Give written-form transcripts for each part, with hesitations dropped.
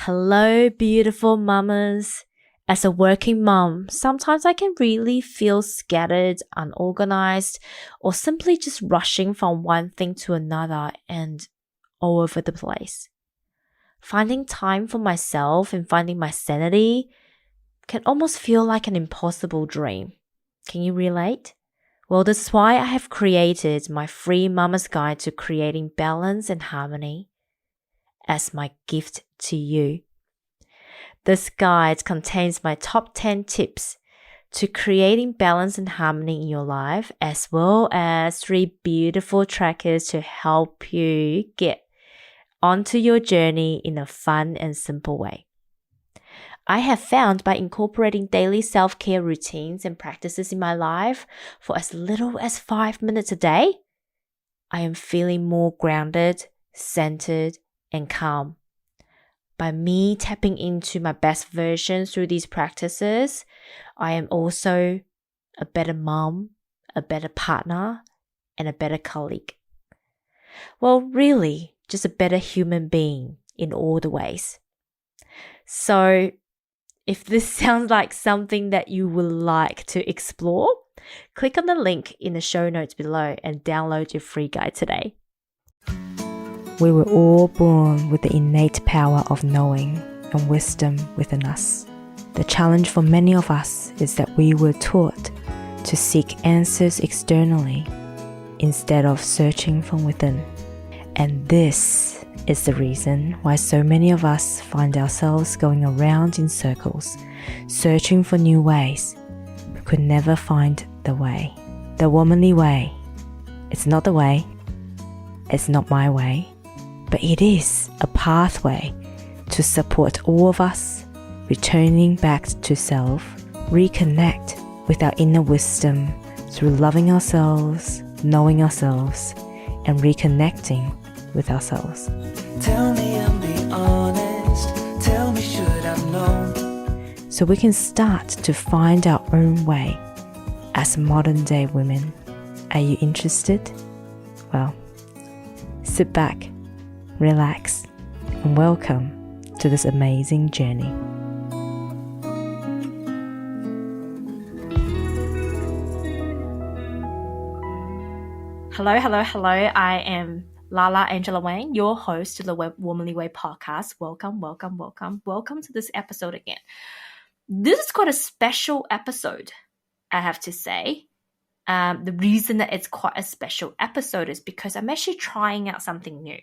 Hello, beautiful mamas. As a working mom, sometimes I can really feel scattered, unorganized, or simply just rushing from one thing to another and all over the place. Finding time for myself and finding my sanity can almost feel like an impossible dream. Can you relate? Well, this is why I have created my free Mama's Guide to Creating Balance and Harmony as my gift to you. This guide contains my top 10 tips to creating balance and harmony in your life, as well as 3 beautiful trackers to help you get onto your journey in a fun and simple way. I have found by incorporating daily self-care routines and practices in my life for as little as 5 minutes a day, I am feeling more grounded, centered, and calm. By me tapping into my best version through these practices, I am also a better mom, a better partner, and a better colleague. Well, really, just a better human being in all the ways. So, if this sounds like something that you would like to explore, click on the link in the show notes below and download your free guide today. We were all born with the innate power of knowing and wisdom within us. The challenge for many of us is that we were taught to seek answers externally instead of searching from within. And this is the reason why so many of us find ourselves going around in circles, searching for new ways, but could never find the way. The womanly way. It's not the way. It's not my way. But it is a pathway to support all of us returning back to self, reconnect with our inner wisdom through loving ourselves, knowing ourselves, and reconnecting with ourselves. Tell me and be honest. Tell me should I've known. So we can start to find our own way as modern day women. Are you interested? Well, sit back, relax, and welcome to this amazing journey. Hello. I am Lala Angela Wang, your host to the Womanly Way podcast. Welcome to this episode again. This is quite a special episode, I have to say. The reason that it's quite a special episode is because I'm actually trying out something new.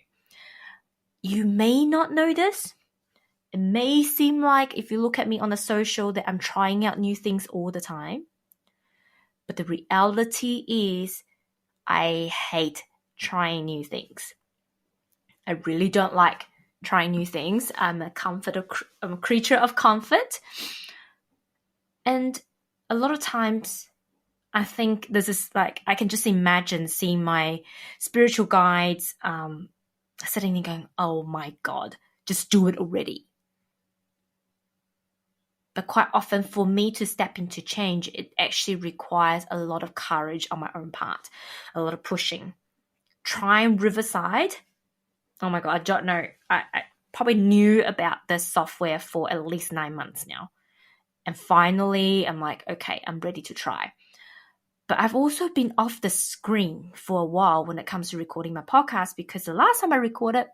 You may not know this. It may seem like if you look at me on the social that I'm trying out new things all the time. But the reality is I hate trying new things. I really don't like trying new things. I'm a creature of comfort. And a lot of times I think this is like, I can just imagine seeing my spiritual guides sitting there going, oh my God, just do it already. But quite often for me to step into change, it actually requires a lot of courage on my own part, a lot of pushing. Trying Riverside, oh my God, I don't know. I probably knew about this software for at least 9 months now. And finally, I'm like, okay, I'm ready to try. But I've also been off the screen for a while when it comes to recording my podcast because the last time I recorded,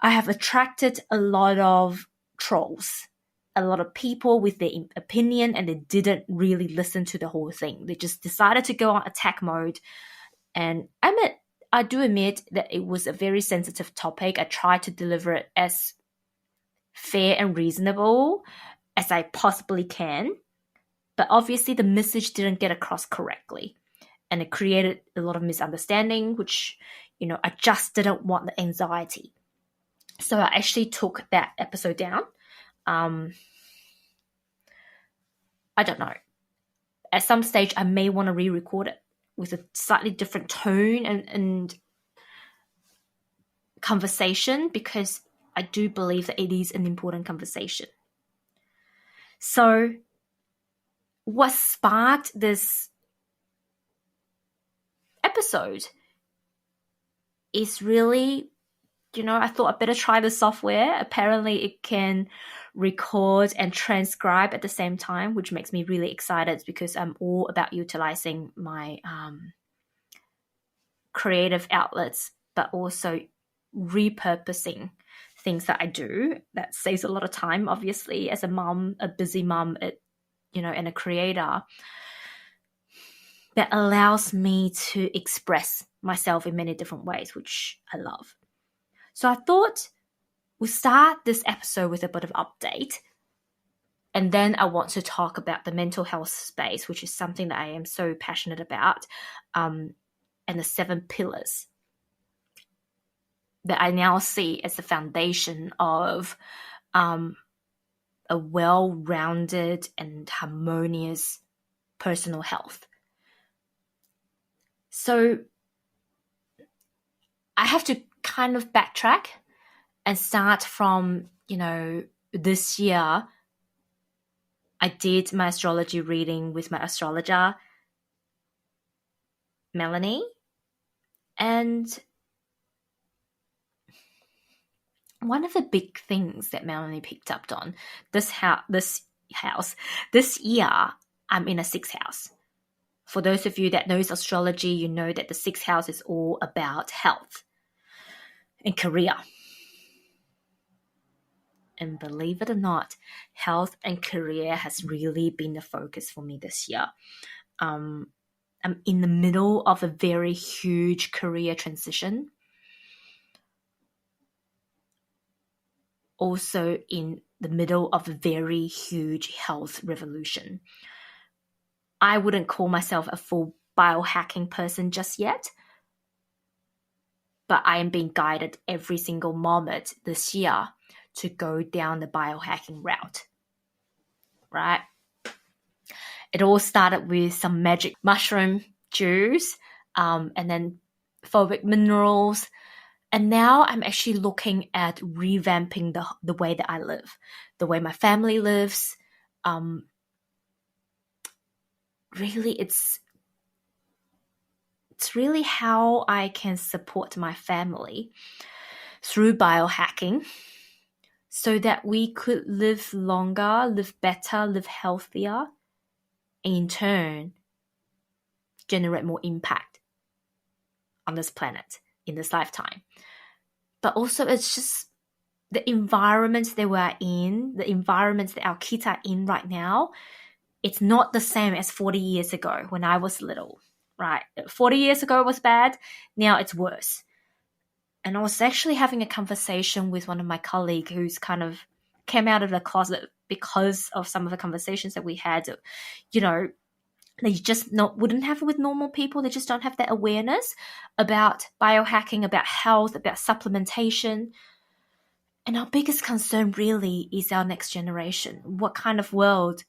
I have attracted a lot of trolls, a lot of people with their opinion, and they didn't really listen to the whole thing. They just decided to go on attack mode. And I do admit that it was a very sensitive topic. I tried to deliver it as fair and reasonable as I possibly can. But obviously the message didn't get across correctly. And it created a lot of misunderstanding, which, I just didn't want the anxiety. So I actually took that episode down. I don't know. At some stage, I may want to re-record it with a slightly different tone and conversation because I do believe that it is an important conversation. So what sparked this episode is really I thought I'd better try the software. Apparently it can record and transcribe at the same time, which makes me really excited because I'm all about utilizing my creative outlets, but also repurposing things that I do. That saves a lot of time, obviously, as a mom, a busy mom, and a creator. That allows me to express myself in many different ways, which I love. So I thought we'll start this episode with a bit of update. And then I want to talk about the mental health space, which is something that I am so passionate about, and the 7 pillars that I now see as the foundation of a well-rounded and harmonious personal health. So I have to kind of backtrack and start from, this year I did my astrology reading with my astrologer, Melanie, and one of the big things that Melanie picked up on this year, I'm in a 6th house. For those of you that knows astrology, you know that the 6th house is all about health and career. And believe it or not, health and career has really been the focus for me this year. I'm in the middle of a very huge career transition. Also in the middle of a very huge health revolution. I wouldn't call myself a full biohacking person just yet, but I am being guided every single moment this year to go down the biohacking route, right? It all started with some magic mushroom juice, and then phobic minerals. And now I'm actually looking at revamping the way that I live, the way my family lives. Really, it's really how I can support my family through biohacking so that we could live longer, live better, live healthier, and in turn, generate more impact on this planet in this lifetime. But also it's just the environments that we're in, the environments that our kids are in right now, it's not the same as 40 years ago when I was little, right? 40 years ago it was bad, now it's worse. And I was actually having a conversation with one of my colleagues who's kind of came out of the closet because of some of the conversations that we had. They just wouldn't have it with normal people. They just don't have that awareness about biohacking, about health, about supplementation. And our biggest concern really is our next generation. What kind of world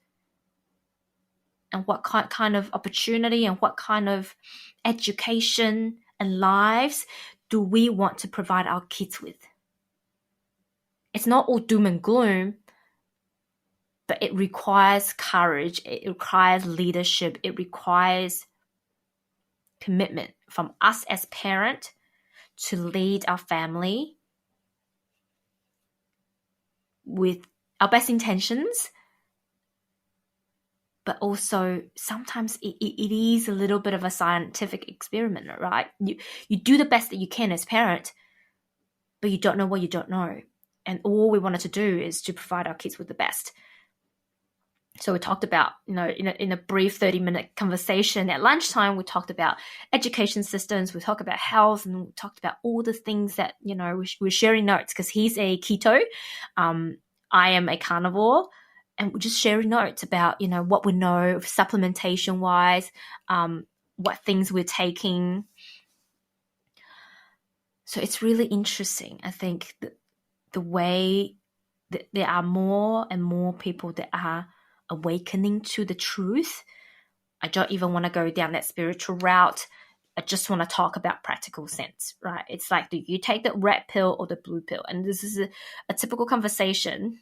and what kind of opportunity and what kind of education and lives do we want to provide our kids with? It's not all doom and gloom, but it requires courage, it requires leadership, it requires commitment from us as parents to lead our family with our best intentions. But also sometimes it is a little bit of a scientific experiment, right? You do the best that you can as parent, but you don't know what you don't know. And all we wanted to do is to provide our kids with the best. So we talked about, in a brief 30-minute conversation at lunchtime, we talked about education systems, we talked about health, and we talked about all the things that, we're sharing notes because he's a keto. I am a carnivore. And we're just sharing notes about, what we know supplementation-wise, what things we're taking. So it's really interesting. I think that the way that there are more and more people that are awakening to the truth. I don't even want to go down that spiritual route. I just want to talk about practical sense, right? It's like, do you take the red pill or the blue pill? And this is a typical conversation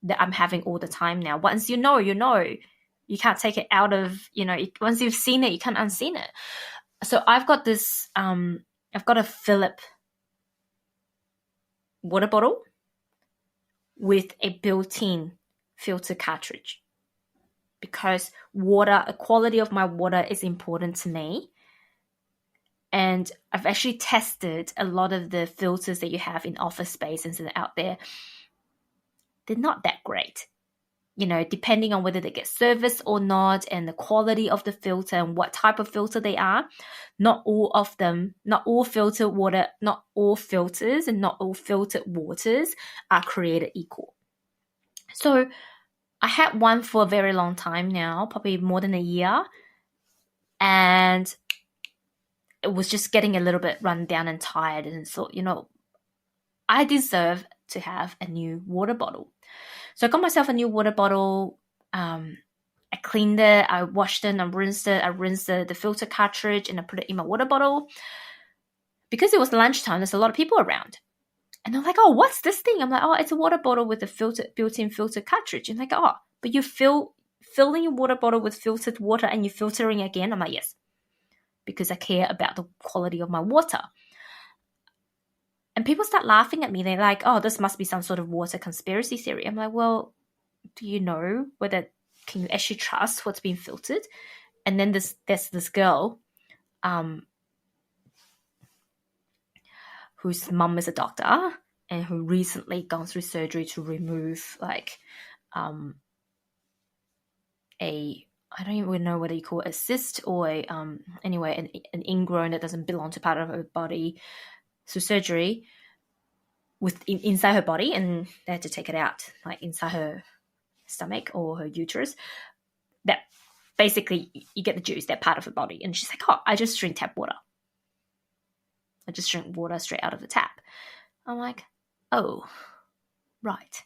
that I'm having all the time now. Once you know, you can't take it out of, once you've seen it, you can't unseen it. So I've got this, I've got a Philip water bottle with a built-in filter cartridge, because the quality of my water is important to me. And I've actually tested a lot of the filters that you have in office spaces and out there. They're not that great. Depending on whether they get service or not, and the quality of the filter and what type of filter they are, not all filtered water, not all filters and not all filtered waters are created equal. So I had one for a very long time now, probably more than a year, and it was just getting a little bit run down and tired, and thought, I deserve to have a new water bottle. So I got myself a new water bottle. I cleaned it, I washed it, I rinsed it. I rinsed the filter cartridge and I put it in my water bottle. Because it was lunchtime, there's a lot of people around. And I'm like, oh, what's this thing? I'm like, oh, it's a water bottle with a built-in filter cartridge. And like, oh, but you filling your water bottle with filtered water and you're filtering again? I'm like, yes, because I care about the quality of my water. And people start laughing at me. They're like, oh, this must be some sort of water conspiracy theory. I'm like, well, do you know can you actually trust what's being filtered? And then there's this girl whose mum is a doctor and who recently gone through surgery to remove I don't even know whether you call it a cyst or anyway, an ingrown that doesn't belong to part of her body, through surgery inside her body, and they had to take it out, like inside her stomach or her uterus. That basically you get the juice, that part of her body. And she's like, oh, I just drink tap water. I just drink water straight out of the tap. I'm like, oh, right.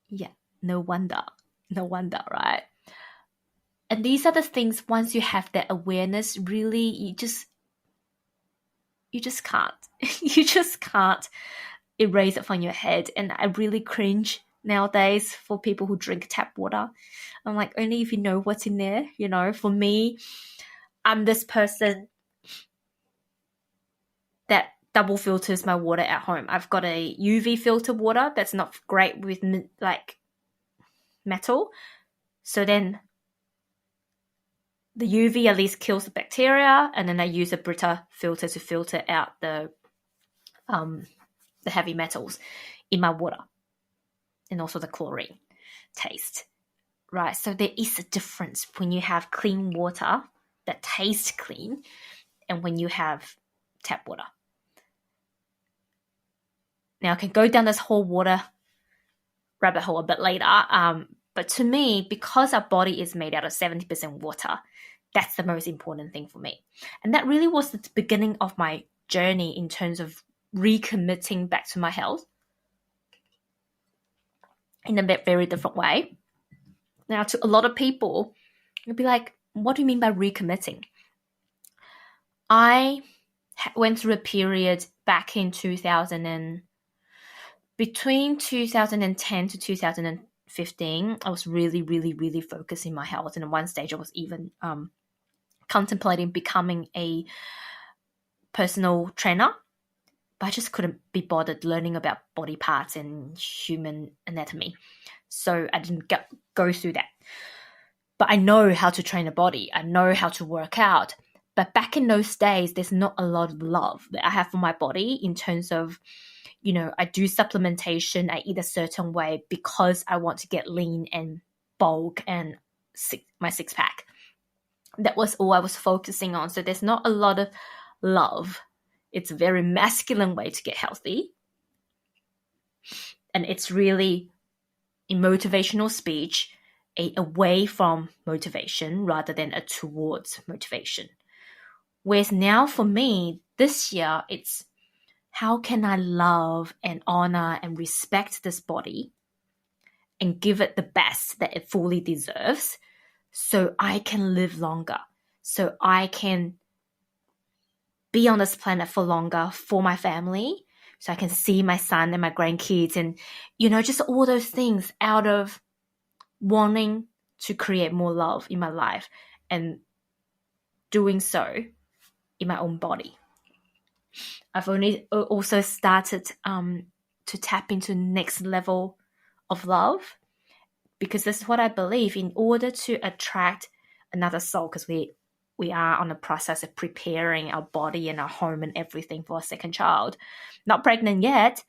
Yeah, no wonder, right? And these are the things, once you have that awareness, really, you just can't. You just can't erase it from your head. And I really cringe nowadays for people who drink tap water. I'm like, only if you know what's in there. For me, I'm this person that double filters my water at home. I've got a UV filter water that's not great with like metal. So then the UV at least kills the bacteria, and then I use a Brita filter to filter out the heavy metals in my water, and also the chlorine taste, right? So there is a difference when you have clean water that tastes clean and when you have tap water. Now I can go down this whole water rabbit hole a bit later, but to me, because our body is made out of 70% water, that's the most important thing for me. And that really was the beginning of my journey in terms of recommitting back to my health in a very different way. Now, to a lot of people, you'll be like, what do you mean by recommitting? I went through a period back in between 2010 to 2015, I was really, really, really focusing my health. And at one stage, I was even contemplating becoming a personal trainer, but I just couldn't be bothered learning about body parts and human anatomy. So I didn't go through that. But I know how to train a body. I know how to work out. But back in those days, there's not a lot of love that I have for my body in terms of, I do supplementation. I eat a certain way because I want to get lean and bulk and my six pack. That was all I was focusing on. So there's not a lot of love. It's a very masculine way to get healthy. And it's really a motivational speech, away from motivation rather than a towards motivation. Whereas now for me, this year, it's how can I love and honor and respect this body and give it the best that it fully deserves so I can live longer, so I can be on this planet for longer for my family, so I can see my son and my grandkids and, just all those things out of wanting to create more love in my life and doing so in my own body. I've only also started to tap into next level of love, because this is what I believe. In order to attract another soul, because we are on the process of preparing our body and our home and everything for a second child. Not pregnant yet,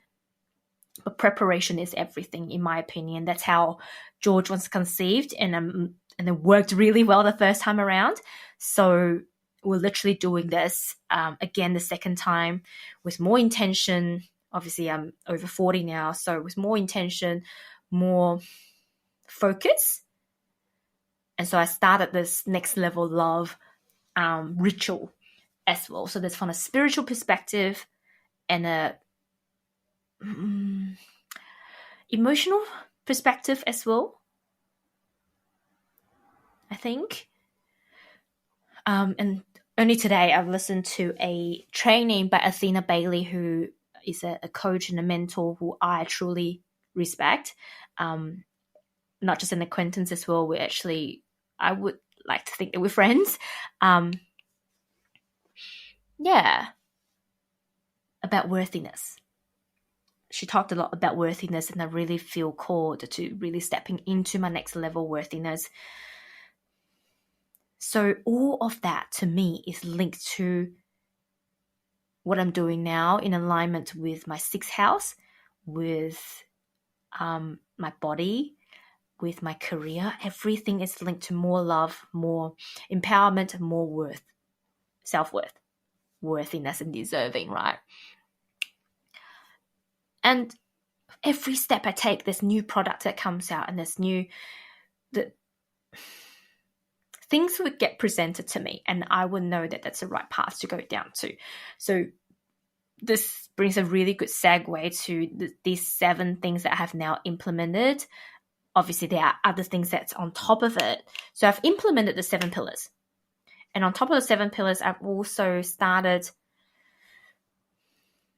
but preparation is everything, in my opinion. That's how George was conceived, and it worked really well the first time around. So we're literally doing this again the second time with more intention. Obviously, I'm over 40 now, so with more intention, more focus. And so I started this next level love ritual as well. So that's from a spiritual perspective and a emotional perspective as well, I think. And only today I've listened to a training by Athena Bailey, who is a coach and a mentor who I truly respect. Not just an acquaintance as well. I would like to think that we're friends. About worthiness. She talked a lot about worthiness, and I really feel called to really stepping into my next level worthiness. So all of that to me is linked to what I'm doing now in alignment with my sixth house, with my body, with my career. Everything is linked to more love, more empowerment, more worth, self-worth, worthiness, and deserving, right? And every step I take, this new product that comes out, and things would get presented to me, and I would know that that's the right path to go down to. So this brings a really good segue to these 7 things that I have now implemented. Obviously, there are other things that's on top of it. So I've implemented the 7 pillars. And on top of the 7 pillars, I've also started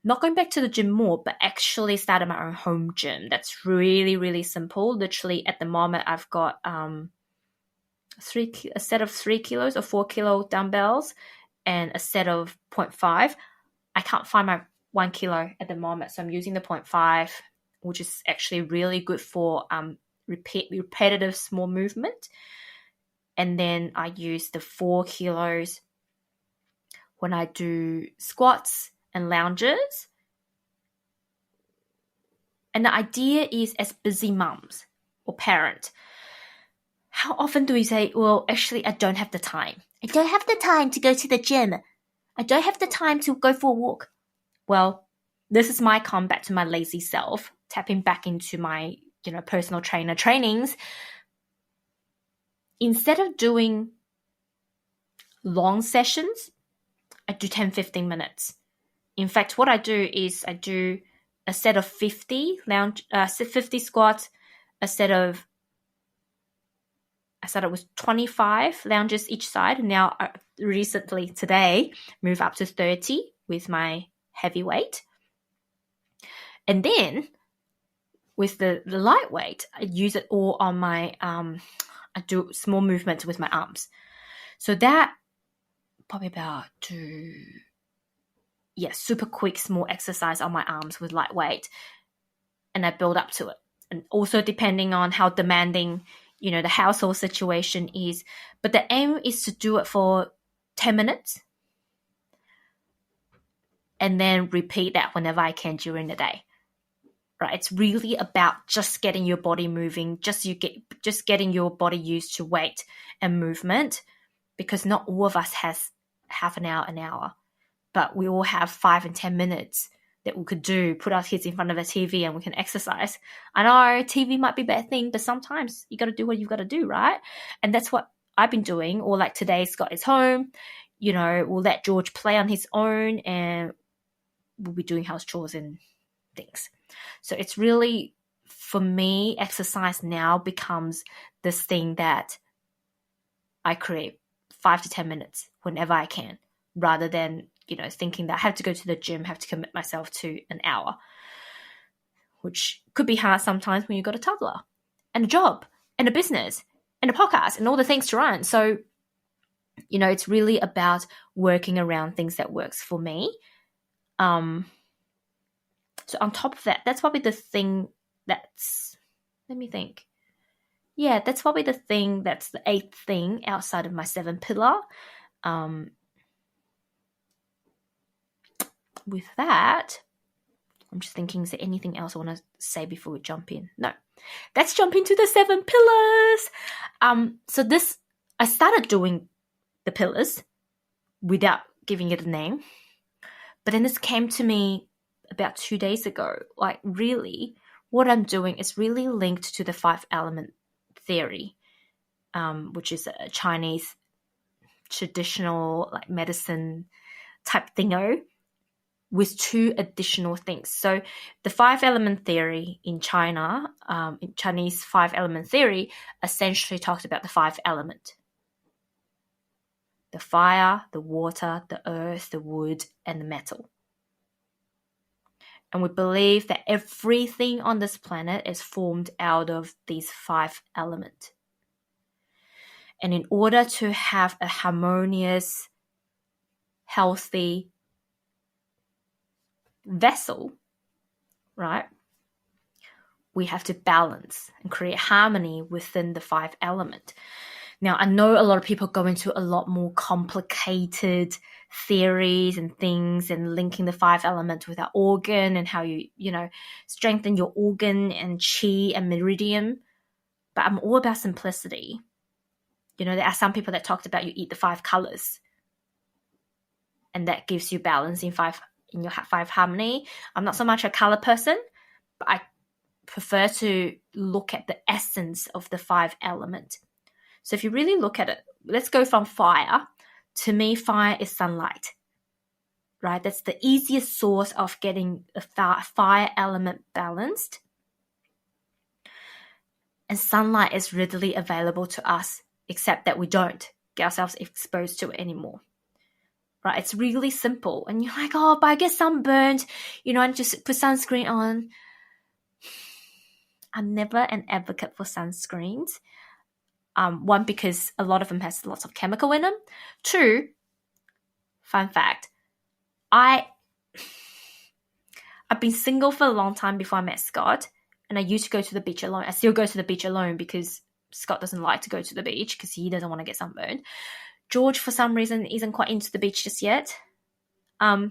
not going back to the gym more, but actually started my own home gym. That's really, really simple. Literally, at the moment, I've got a set of 3 kilos or 4 kilo dumbbells and a set of 0.5. I can't find my 1 kilo at the moment, so I'm using the 0.5, which is actually really good for repetitive small movement. And then I use the 4 kilos when I do squats and lunges. And the idea is, as busy mums or parent, how often do we say, well, actually, I don't have the time. I don't have the time to go to the gym. I don't have the time to go for a walk. Well, this is my comeback to my lazy self, tapping back into my, personal trainer trainings. Instead of doing long sessions, I do 10, 15 minutes. In fact, what I do is I do a set of 50 squats, a set of, I said it was 25 lunges each side. Now, recently, today, move up to 30 with my heavy weight. And then, with the lightweight, I use it all on my, I do small movements with my arms. So that, probably about super quick, small exercise on my arms with lightweight. And I build up to it. And also depending on how demanding, the household situation is. But the aim is to do it for 10 minutes. And then repeat that whenever I can during the day. Right? It's really about just getting your body moving, just getting your body used to weight and movement, because not all of us has half an hour, but we all have 5 and 10 minutes that we could do, put our kids in front of a TV and we can exercise. I know TV might be a bad thing, but sometimes you got to do what you've got to do, right? And that's what I've been doing. Or like today, Scott is home, we'll let George play on his own and we'll be doing house chores and things. So it's really, for me, exercise now becomes this thing that I create 5 to 10 minutes whenever I can, rather than, thinking that I have to go to the gym, have to commit myself to an hour, which could be hard sometimes when you've got a toddler and a job and a business and a podcast and all the things to run. So, it's really about working around things that works for me. So on top of that, that's probably the thing that's, let me think. Yeah, that's probably the thing that's the 8th thing outside of my 7 pillar. With that, I'm just thinking, is there anything else I want to say before we jump in? No. Let's jump into the 7 pillars. So this, I started doing the pillars without giving it a name. But then this came to me about 2 days ago. Like, really, what I'm doing is really linked to the 5-element theory, which is a Chinese traditional like medicine type thingo with 2 additional things. So the 5-element theory in China, in Chinese 5-element theory, essentially talks about the 5 element. The fire, the water, the earth, the wood, and the metal. And we believe that everything on this planet is formed out of these 5 elements. And in order to have a harmonious, healthy vessel, right, we have to balance and create harmony within the 5 element. Now, I know a lot of people go into a lot more complicated theories and things and linking the 5 elements with our organ and how you strengthen your organ and chi and meridian. But I'm all about simplicity. There are some people that talked about you eat the 5 colors and that gives you balance in your 5 harmony. I'm not so much a color person, but I prefer to look at the essence of the 5 element. So if you really look at it, let's go from fire. To me, fire is sunlight, right? That's the easiest source of getting a fire element balanced. And sunlight is readily available to us, except that we don't get ourselves exposed to it anymore. Right? It's really simple. And you're like, oh, but I get sunburned, and just put sunscreen on. I'm never an advocate for sunscreens. 1, because a lot of them has lots of chemical in them. 2, fun fact, I've been single for a long time before I met Scott, and I used to go to the beach alone. I still go to the beach alone because Scott doesn't like to go to the beach because he doesn't want to get sunburned. George, for some reason, isn't quite into the beach just yet. But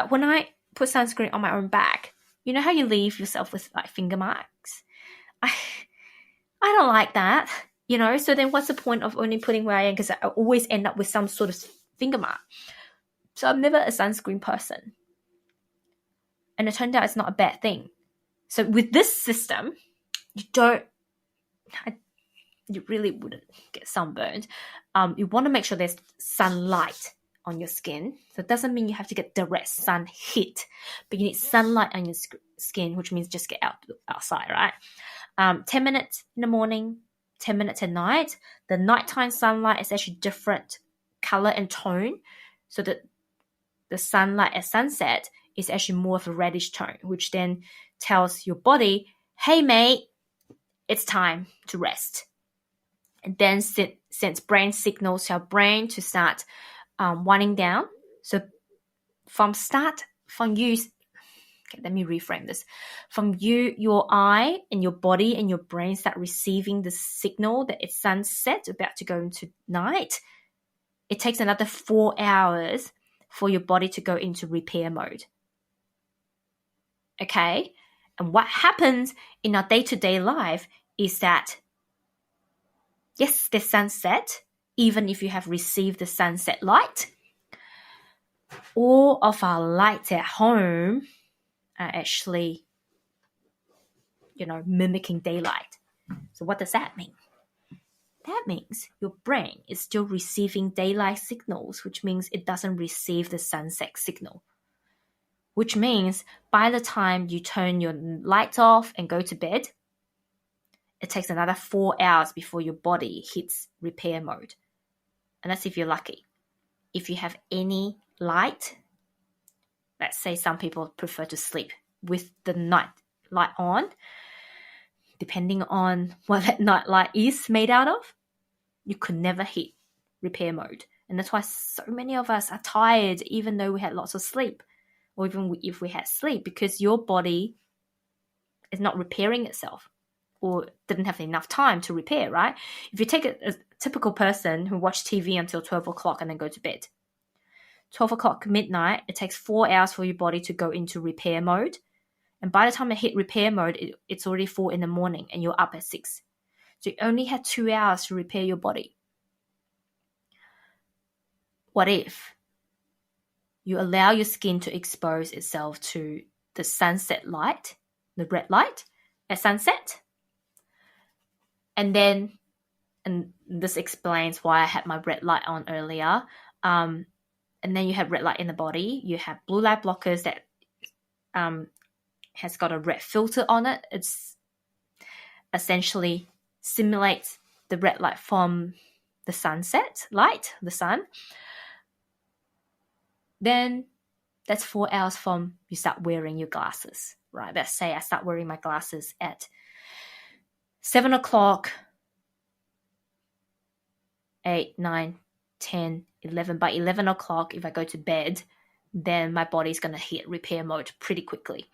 when I put sunscreen on my own back, you know how you leave yourself with like finger marks? I don't like that, so then what's the point of only putting where I am? Because I always end up with some sort of finger mark. So I'm never a sunscreen person. And it turned out it's not a bad thing. So with this system, you really wouldn't get sunburned. You want to make sure there's sunlight on your skin. So it doesn't mean you have to get direct sun hit, but you need sunlight on your skin, which means just get outside, right? 10 minutes in the morning, 10 minutes at night. The nighttime sunlight is actually different color and tone, so that the sunlight at sunset is actually more of a reddish tone, which then tells your body, hey mate, it's time to rest. And then sends brain signals to our brain to start winding down. So let me reframe this. From your eye and your body and your brain start receiving the signal that it's sunset, about to go into night, it takes another 4 hours for your body to go into repair mode. Okay? And what happens in our day-to-day life is that, yes, there's sunset, even if you have received the sunset light. All of our lights at home are actually, mimicking daylight. So what does that mean? That means your brain is still receiving daylight signals, which means it doesn't receive the sunset signal. Which means by the time you turn your lights off and go to bed, it takes another 4 hours before your body hits repair mode. And that's if you're lucky. If you have any light, let's say some people prefer to sleep with the night light on, depending on what that night light is made out of, you could never hit repair mode. And that's why so many of us are tired even though we had lots of sleep. or even if we had sleep, because your body is not repairing itself or didn't have enough time to repair, right? If you take a typical person who watch TV until 12 o'clock and then go to bed, 12 o'clock midnight, it takes 4 hours for your body to go into repair mode. And by the time it hit repair mode, it's already 4 in the morning and you're up at 6. So you only had 2 hours to repair your body. What if you allow your skin to expose itself to the sunset light, the red light at sunset? And this explains why I had my red light on earlier. And then you have red light in the body. You have blue light blockers that has got a red filter on it. It's essentially simulates the red light from the sunset light, the sun. Then that's 4 hours from you start wearing your glasses, right? Let's say I start wearing my glasses at 7 o'clock, 8, 9, 10, 11. By 11 o'clock, if I go to bed, then my body's going to hit repair mode pretty quickly.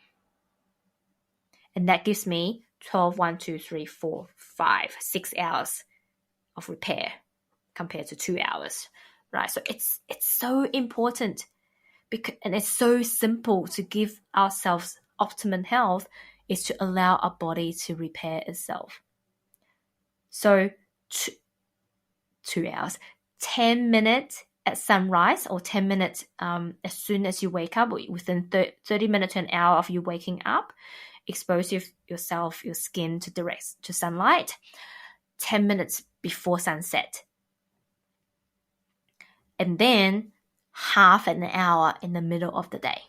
And that gives me 12, 1, 2, 3, 4, 5, 6 hours of repair compared to 2 hours, right? So it's so important, and it's so simple to give ourselves optimum health, is to allow our body to repair itself. So 2 hours, 10 minutes at sunrise, or 10 minutes as soon as you wake up, within 30 minutes to an hour of you waking up, expose yourself, your skin to sunlight. 10 minutes before sunset. And then half an hour in the middle of the day.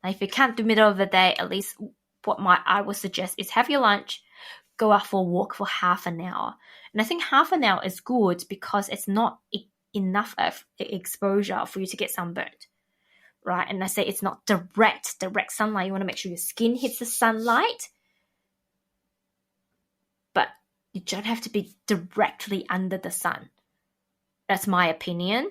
Now, if you can't do middle of the day, at least what I would suggest is have your lunch, go out for a walk for half an hour. And I think half an hour is good because it's not enough of exposure for you to get sunburned, right? And I say it's not direct sunlight. You want to make sure your skin hits the sunlight, but you don't have to be directly under the sun. That's my opinion.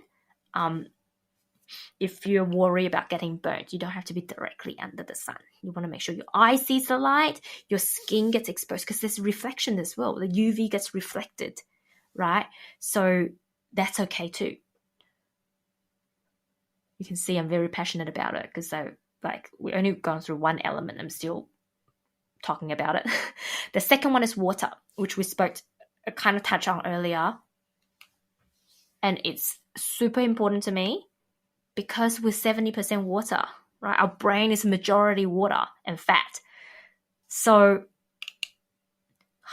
If you're worried about getting burnt, you don't have to be directly under the sun. You want to make sure your eye sees the light, your skin gets exposed, because there's reflection as well. The UV gets reflected, right? So that's okay too. You can see I'm very passionate about it, because we're only gone through one element. I'm still talking about it. The second one is water, which we kind of touched on earlier. And it's super important to me because we're 70% water, right? Our brain is majority water and fat. So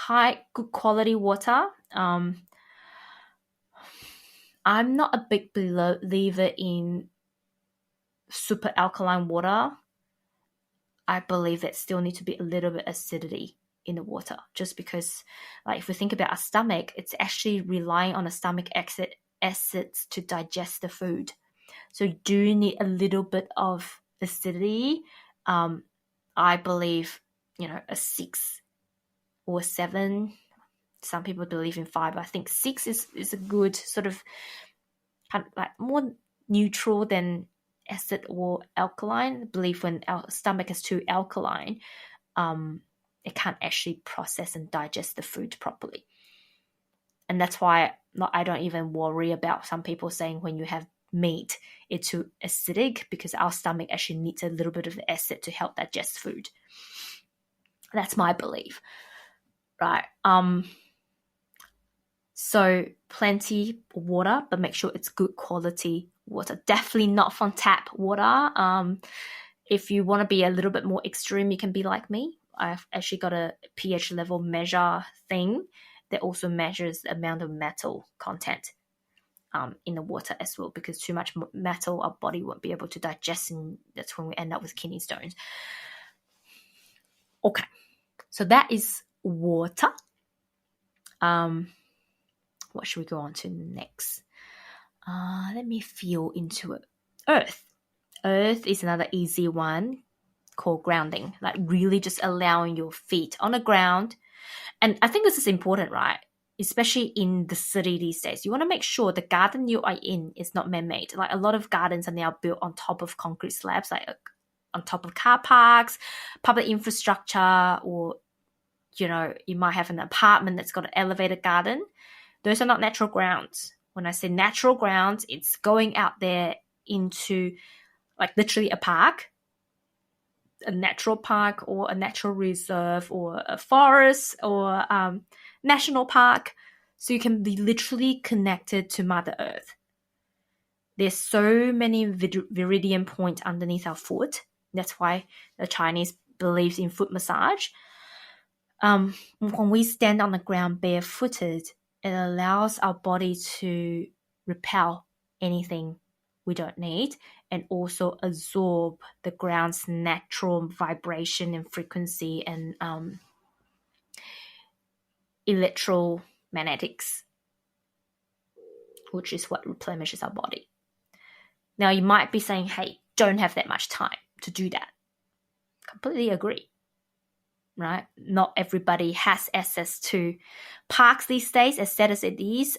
good quality water. I'm not a big believer in super alkaline water. I believe that still need to be a little bit acidity in the water, just because, like, if we think about our stomach, it's actually relying on the stomach acids to digest the food. So you do need a little bit of acidity. I believe, a 6 or 7. Some people believe in 5. I think 6 is a good sort of, kind of like more neutral than acid or alkaline. I believe when our stomach is too alkaline, it can't actually process and digest the food properly. And that's why I don't even worry about some people saying when you have meat, it's too acidic, because our stomach actually needs a little bit of acid to help digest food. That's my belief, right? So plenty of water, but make sure it's good quality water. Definitely not from tap water. If you want to be a little bit more extreme, you can be like me. I've actually got a pH level measure thing that also measures the amount of metal content in the water as well, because too much metal our body won't be able to digest, and that's when we end up with kidney stones. Okay, so that is water. What should we go on to next? Let me feel into it. Earth is another easy one, called grounding, like really just allowing your feet on the ground. And I think this is important, right? especially in the city these days. You want to make sure the garden you are in is not man-made. Like a lot of gardens are now built on top of concrete slabs, like on top of car parks, public infrastructure, or you might have an apartment that's got an elevated garden. Those are not natural grounds. When I say natural grounds, it's going out there into like literally a park, a natural park or a natural reserve or a forest or national park, so you can be literally connected to Mother Earth. There's so many viridian points underneath our foot. That's why the Chinese believes in foot massage. When we stand on the ground barefooted, it allows our body to repel anything we don't need and also absorb the ground's natural vibration and frequency and electromagnetics, which is what replenishes our body. Now, you might be saying, hey, don't have that much time to do that. Completely agree, right? Not everybody has access to parks these days, as sad as it is,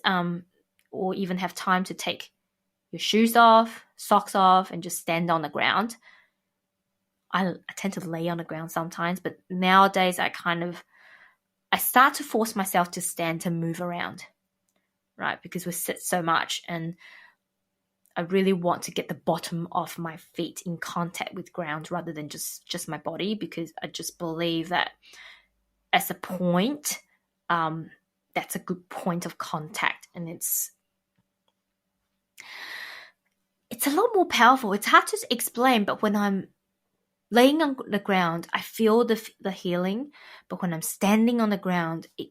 or even have time to take your shoes off, socks off, and just stand on the ground. I tend to lay on the ground sometimes, but nowadays I start to force myself to stand, to move around, right? Because we sit so much, and I really want to get the bottom of my feet in contact with ground rather than just my body, because I just believe that as a point, that's a good point of contact, and it's a lot more powerful. It's hard to explain, but when I'm laying on the ground, I feel the healing. But when I'm standing on the ground, it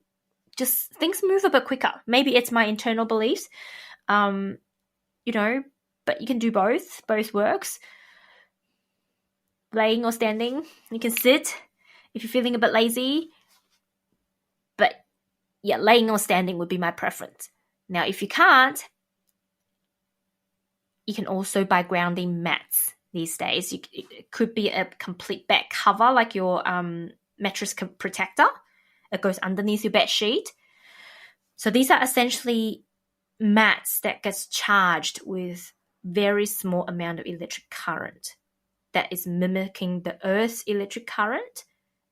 just, things move a bit quicker. Maybe it's my internal beliefs, but you can do both. Both works. Laying or standing. You can sit if you're feeling a bit lazy. But yeah, laying or standing would be my preference. Now, if you can't, you can also buy grounding mats these days. It could be a complete back cover, like your mattress protector. It goes underneath your bed sheet. So these are essentially mats that gets charged with very small amount of electric current that is mimicking the Earth's electric current,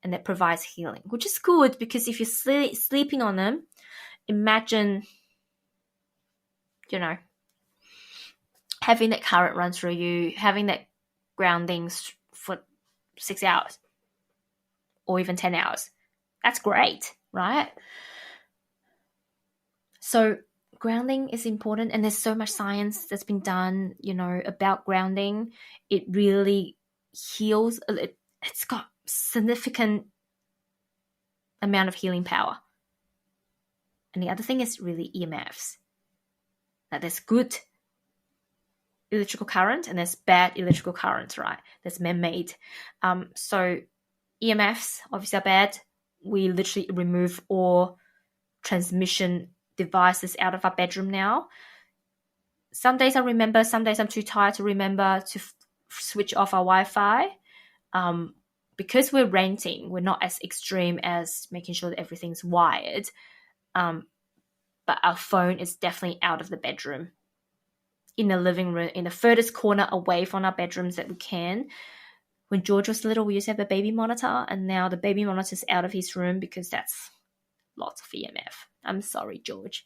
and that provides healing, which is good because if you're sleeping on them, imagine, having that current run through you, having that grounding for 6 hours or even 10 hours. That's great, right? So grounding is important, and there's so much science that's been done, about grounding. It really heals. It's got significant amount of healing power. And the other thing is really EMFs. Now, there's good electrical current and there's bad electrical current, right? That's man-made. So EMFs obviously are bad. We literally remove all transmission devices out of our bedroom now. Some days I remember, some days I'm too tired to remember to switch off our Wi-Fi. Because we're renting, we're not as extreme as making sure that everything's wired. But our phone is definitely out of the bedroom, in the living room, in the furthest corner away from our bedrooms that we can. When George was little, we used to have a baby monitor, and now the baby monitor is out of his room because that's lots of EMF. I'm sorry, George.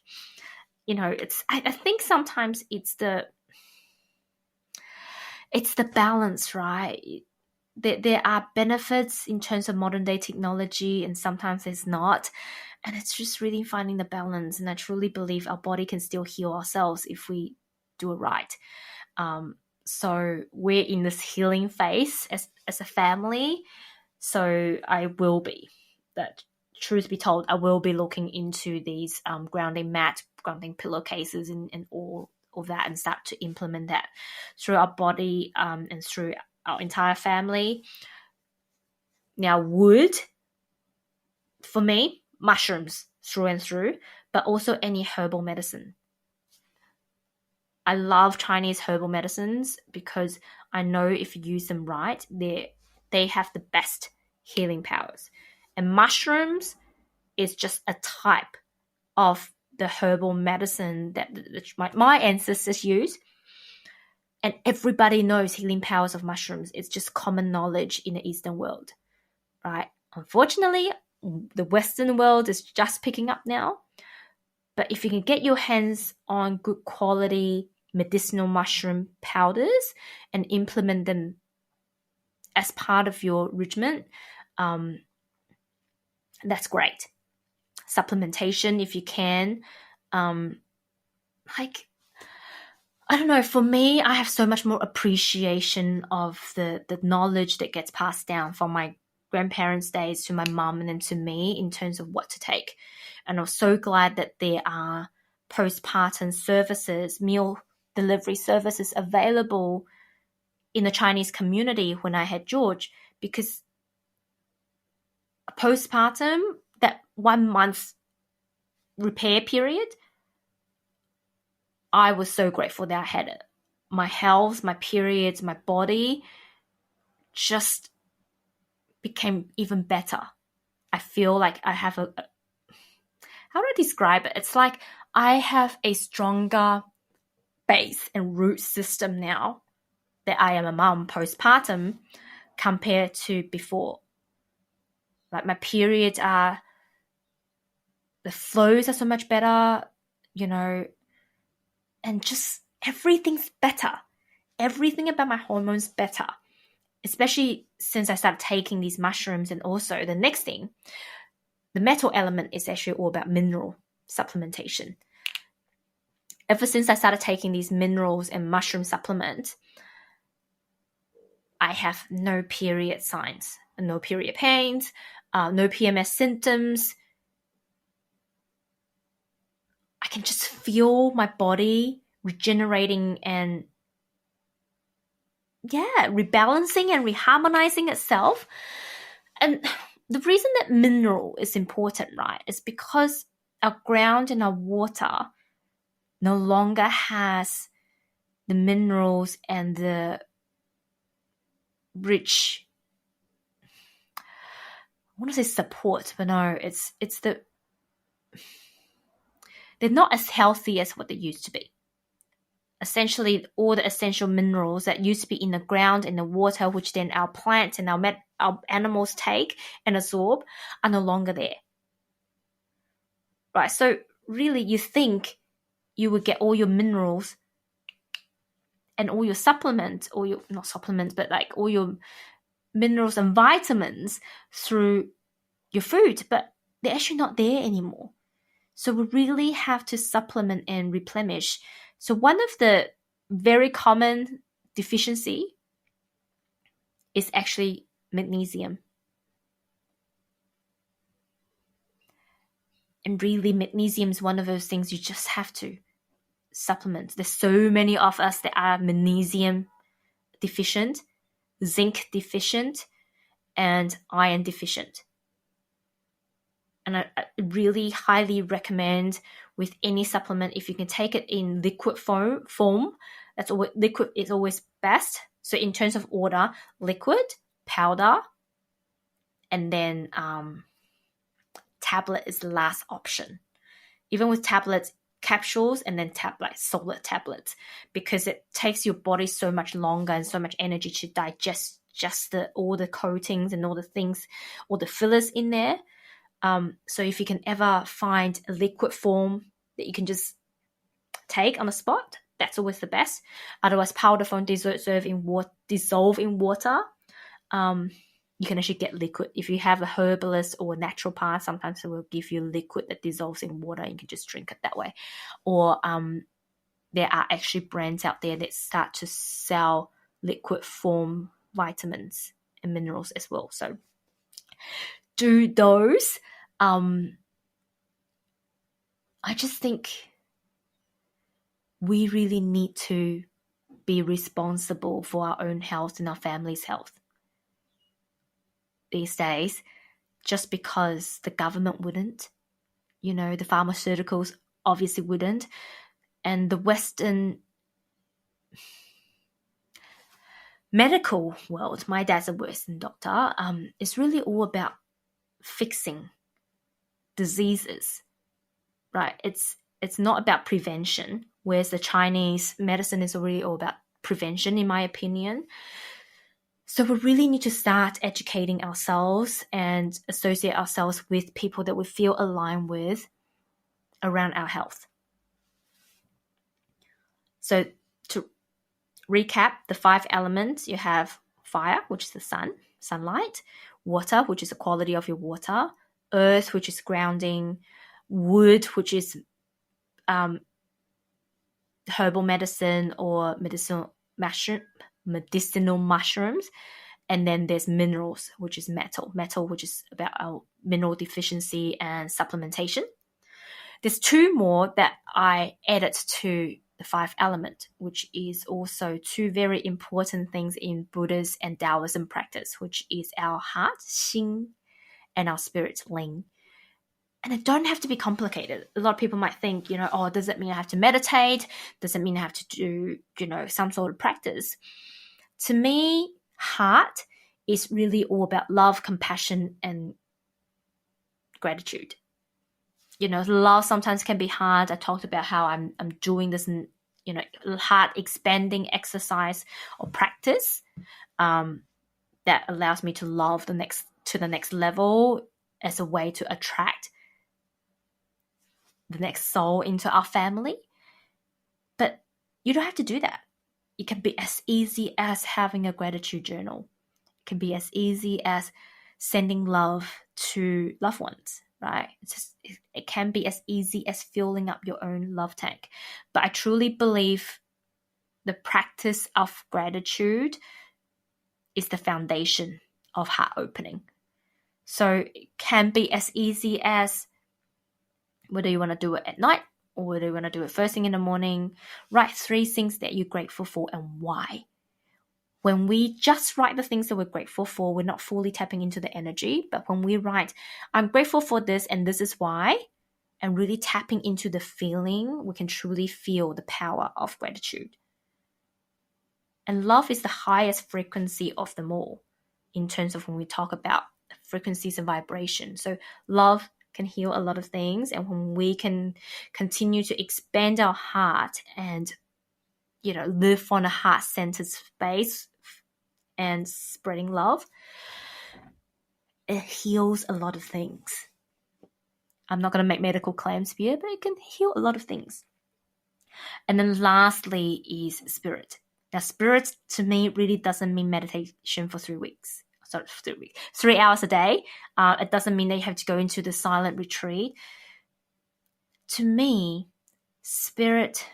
I think sometimes it's the balance, right? There are benefits in terms of modern day technology, and sometimes there's not. And it's just really finding the balance. And I truly believe our body can still heal ourselves if we do it right. So we're in this healing phase as a family. So I will be, that truth be told, I will be looking into these grounding mat, grounding pillowcases, and all of that, and start to implement that through our body and through our entire family. Now, wood, for me, mushrooms through and through, but also any herbal medicine. I love Chinese herbal medicines because I know if you use them right, they have the best healing powers. And mushrooms is just a type of the herbal medicine that my ancestors used. And everybody knows healing powers of mushrooms. It's just common knowledge in the Eastern world, right? Unfortunately, the Western world is just picking up now. But if you can get your hands on good quality medicinal mushroom powders and implement them as part of your regimen, that's great. Supplementation, if you can. I don't know, for me, I have so much more appreciation of the knowledge that gets passed down from my grandparents' days to my mum and then to me in terms of what to take. And I'm so glad that there are postpartum services, meal delivery services available in the Chinese community when I had George, because postpartum, that 1 month repair period, I was so grateful that I had it. My health, my periods, my body just became even better. I feel like I have how do I describe it? It's like I have a stronger base and root system now that I am a mom postpartum compared to before. Like my periods the flows are so much better, and just everything's better. Everything about my hormones better, especially since I started taking these mushrooms. And also the next thing, the metal element is actually all about mineral supplementation. Ever since I started taking these minerals and mushroom supplements, I have no period signs, no period pains, no PMS symptoms. I can just feel my body regenerating and rebalancing and reharmonizing itself. And the reason that mineral is important, right, is because our ground and our water no longer has the minerals and the rich, I want to say support, but no, it's they're not as healthy as what they used to be. Essentially, all the essential minerals that used to be in the ground, in the water, which then our plants and our animals take and absorb, are no longer there. Right, so really you think you would get all your minerals and all your supplements, or your, not supplements, but like all your minerals and vitamins through your food, but they're actually not there anymore. So we really have to supplement and replenish. So one of the very common deficiency is actually magnesium. And really, magnesium is one of those things you just have to supplement. There's so many of us that are magnesium deficient, zinc deficient, and iron deficient. And I really highly recommend with any supplement, if you can take it in liquid form, that's always, liquid is always best. So in terms of order, liquid, powder, and then tablet is the last option. Even with tablets, capsules, and then solid tablets, because it takes your body so much longer and so much energy to digest just all the coatings and all the things, all the fillers in there. So if you can ever find a liquid form that you can just take on the spot, that's always the best. Otherwise, powder form dissolve in water. You can actually get liquid. If you have a herbalist or a naturopath, sometimes they will give you liquid that dissolves in water and you can just drink it that way. Or there are actually brands out there that start to sell liquid form vitamins and minerals as well. So do those. I just think we really need to be responsible for our own health and our family's health these days, just because the government wouldn't, the pharmaceuticals obviously wouldn't, and the Western medical world, my dad's a Western doctor, is really all about fixing diseases right? It's not about prevention, whereas the Chinese medicine is already all about prevention, in my opinion. So we really need to start educating ourselves and associate ourselves with people that we feel aligned with around our health. So to recap, the 5 elements, you have fire, which is the sunlight, water, which is the quality of your water, earth, which is grounding, wood, which is herbal medicine or medicinal mushrooms, and then there's minerals, which is metal, which is about our mineral deficiency and supplementation. There's 2 more that I added to the 5 element, which is also 2 very important things in Buddhist and Taoism practice, which is our heart, Xin, and our spirit, Ling. And it don't have to be complicated. A lot of people might think, oh, does it mean I have to meditate? Does it mean I have to do, some sort of practice? To me, heart is really all about love, compassion, and gratitude. Love sometimes can be hard. I talked about how I'm doing this, heart expanding exercise or practice that allows me to love to the next level as a way to attract the next soul into our family. But you don't have to do that. It can be as easy as having a gratitude journal. It can be as easy as sending love to loved ones, right? It can be as easy as filling up your own love tank. But I truly believe the practice of gratitude is the foundation of heart opening. So it can be as easy as whether you want to do it at night or whether you want to do it first thing in the morning. Write 3 things that you're grateful for and why. When we just write the things that we're grateful for, we're not fully tapping into the energy. But when we write, I'm grateful for this and this is why, and really tapping into the feeling, we can truly feel the power of gratitude. And love is the highest frequency of them all in terms of when we talk about frequencies and vibration. So love can heal a lot of things. And when we can continue to expand our heart and, live on a heart-centered space and spreading love, it heals a lot of things. I'm not going to make medical claims here, but it can heal a lot of things. And then lastly is spirit. Now, spirit to me really doesn't mean meditation for 3 weeks. 3 hours a day. It doesn't mean that you have to go into the silent retreat. To me, spirit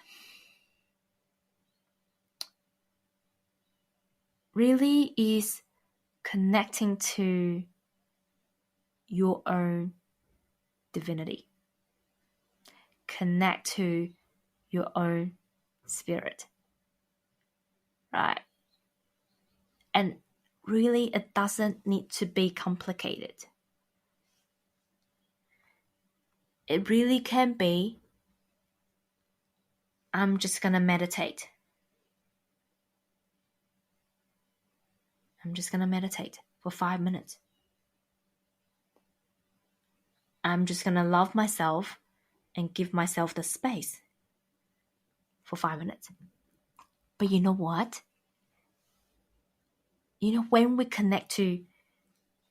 really is connecting to your own divinity. Connect to your own spirit. Right? And really, it doesn't need to be complicated. It really can be, I'm just going to meditate. I'm just going to meditate for 5 minutes. I'm just going to love myself and give myself the space for 5 minutes. But you know what? When we connect to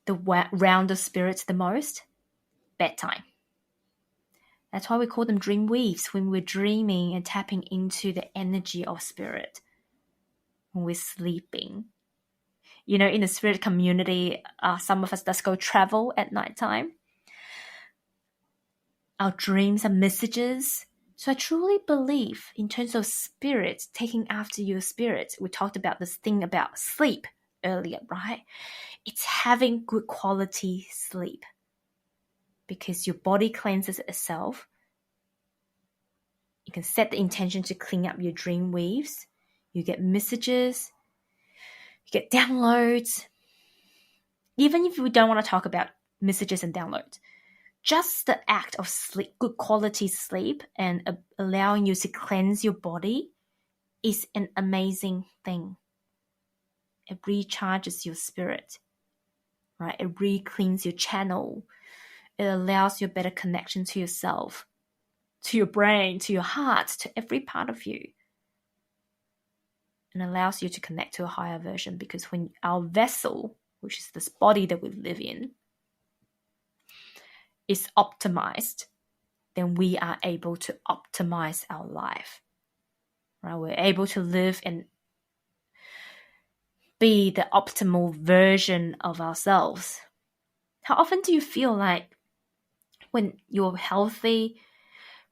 the round of spirits the most? Bedtime. That's why we call them dream weaves, when we're dreaming and tapping into the energy of spirit when we're sleeping. In the spirit community, some of us does go travel at nighttime. Our dreams are messages. So I truly believe in terms of spirit, taking after your spirit. We talked about this thing about sleep earlier, right? It's having good quality sleep because your body cleanses itself. You can set the intention to clean up your dream weaves. You get messages. You get downloads. Even if we don't want to talk about messages and downloads, just the act of sleep, good quality sleep, and allowing you to cleanse your body is an amazing thing. It recharges your spirit, right? It re-cleans your channel. It allows you a better connection to yourself. to your brain, to your heart, to every part of you, and allows you to connect to a higher version. Because when our vessel, which is this body that we live in, is optimized, then we are able to optimize our life. Right? We're able to live and be the optimal version of ourselves. How often do you feel like when you're healthy,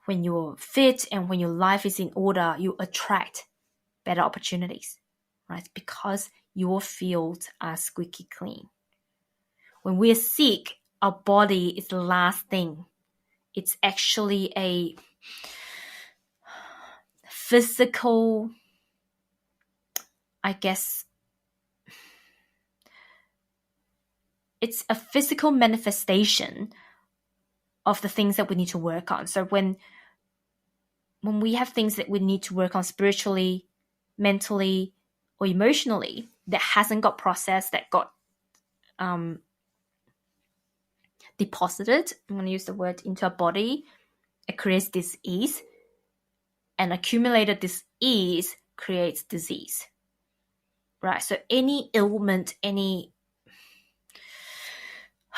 when you're fit, and when your life is in order, you attract better opportunities, right? Because your fields are squeaky clean. When we're sick, our body is the last thing. It's actually a physical, I guess, it's a physical manifestation of the things that we need to work on. So when we have things that we need to work on spiritually, mentally, or emotionally that hasn't got processed, that got deposited, I'm going to use the word, into our body, it creates disease, and accumulated disease creates disease, right? So any ailment, any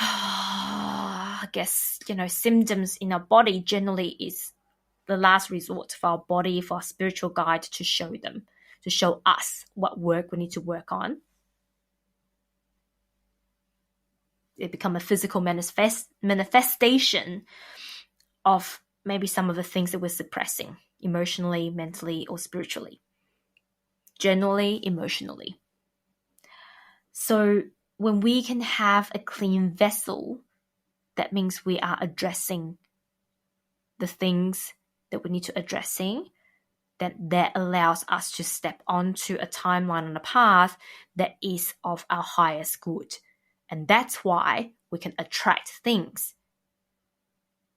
I guess, symptoms in our body generally is the last resort for our body, for our spiritual guide to show them, to show us what work we need to work on. It become a physical manifestation of maybe some of the things that we're suppressing emotionally, mentally, or spiritually. Generally, emotionally. So when we can have a clean vessel, that means we are addressing the things that we need to addressing, that allows us to step onto a timeline and a path that is of our highest good. And that's why we can attract things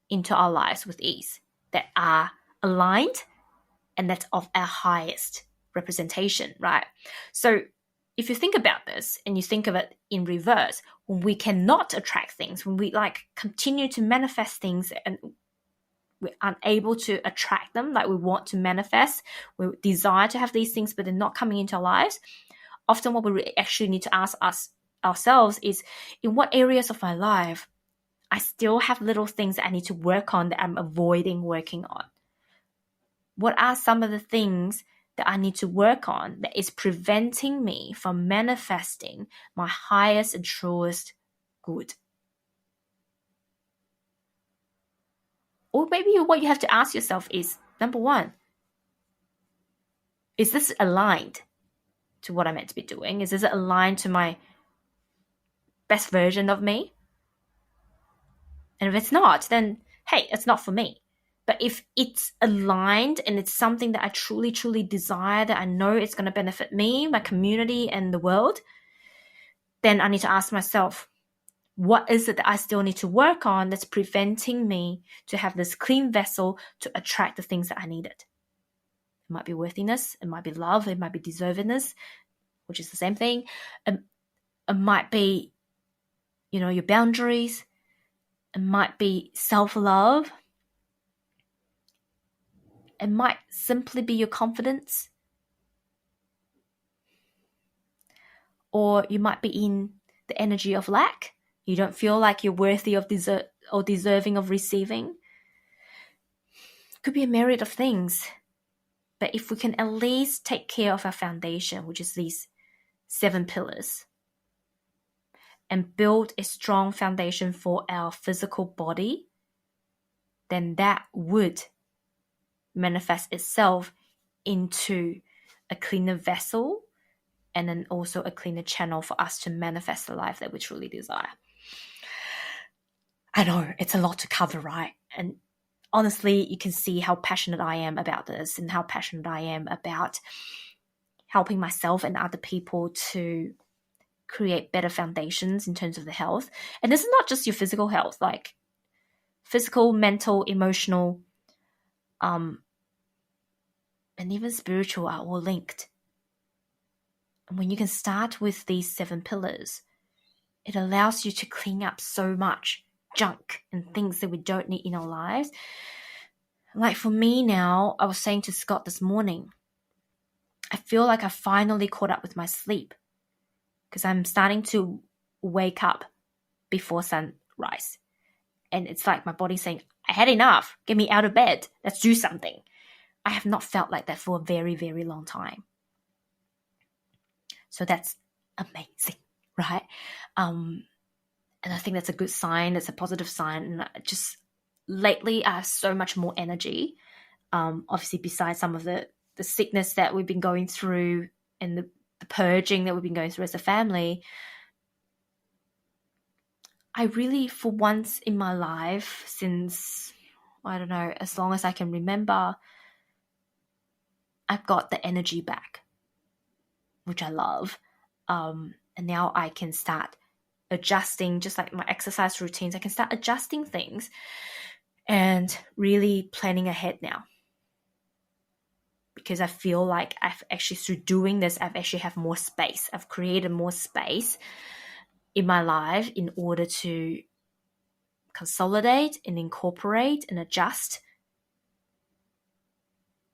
into our lives with ease that are aligned and that's of our highest representation, right? So if you think about this and you think of it in reverse, when we cannot attract things, when we continue to manifest things and we're unable to attract them like we want to manifest, we desire to have these things but they're not coming into our lives, often what we actually need to ask ourselves is, in what areas of my life I still have little things that I need to work on that I'm avoiding working on? What are some of the things that I need to work on that is preventing me from manifesting my highest and truest good? Or maybe what you have to ask yourself is, number one, is this aligned to what I'm meant to be doing? Is this aligned to my best version of me? And if it's not, then hey, it's not for me. But if it's aligned and it's something that I truly, truly desire, that I know it's going to benefit me, my community, and the world, then I need to ask myself, what is it that I still need to work on that's preventing me to have this clean vessel to attract the things that I needed? It might be worthiness, it might be love, it might be deservedness, which is the same thing. It might be, your boundaries. It might be self-love. It might simply be your confidence. Or you might be in the energy of lack. You don't feel like you're worthy of or deserving of receiving. It could be a myriad of things. But if we can at least take care of our foundation, which is these 7 pillars, and build a strong foundation for our physical body, then that would manifest itself into a cleaner vessel and then also a cleaner channel for us to manifest the life that we truly desire. I know it's a lot to cover, right? And honestly, you can see how passionate I am about this and how passionate I am about helping myself and other people to create better foundations in terms of the health. And this is not just your physical health, like physical, mental, emotional, and even spiritual are all linked. And when you can start with these 7 pillars, it allows you to clean up so much junk and things that we don't need in our lives. Like for me now, I was saying to Scott this morning, I feel like I finally caught up with my sleep because I'm starting to wake up before sunrise. And it's like my body's saying, I had enough. Get me out of bed. Let's do something. I have not felt like that for a very, very long time. So that's amazing, right? And I think that's a good sign. It's a positive sign. And just lately, I have so much more energy. Obviously, besides some of the sickness that we've been going through and the purging that we've been going through as a family, I really, for once in my life, since, I don't know, as long as I can remember, I've got the energy back, which I love. And now I can start adjusting, just like my exercise routines, I can start adjusting things and really planning ahead now. Because I feel like I've actually, through doing this, I've actually have more space. I've created more space in my life in order to consolidate and incorporate and adjust,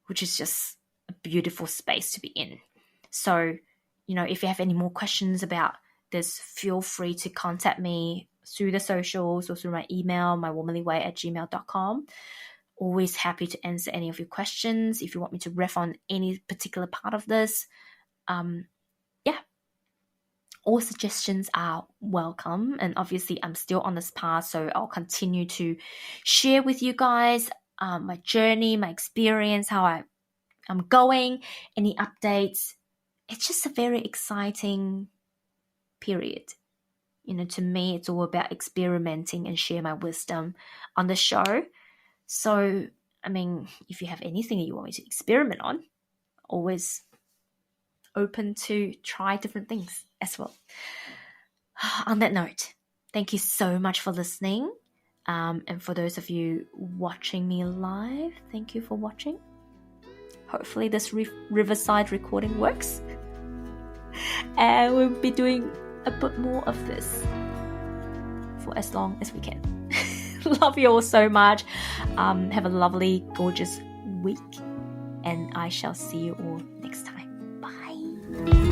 which is just a beautiful space to be in. So, if you have any more questions about this, feel free to contact me through the socials or through my email, mywomanlyway@gmail.com. Always happy to answer any of your questions. If you want me to riff on any particular part of this, all suggestions are welcome. And obviously, I'm still on this path, so I'll continue to share with you guys my journey, my experience, how I'm going, any updates. It's just a very exciting period. To me, it's all about experimenting and share my wisdom on the show. So, if you have anything that you want me to experiment on, always open to try different things as well. On that note, thank you so much for listening. And for those of you watching me live, thank you for watching. Hopefully this Riverside recording works. And we'll be doing a bit more of this for as long as we can. Love you all so much. Have a lovely, gorgeous week. And I shall see you all next time. Bye.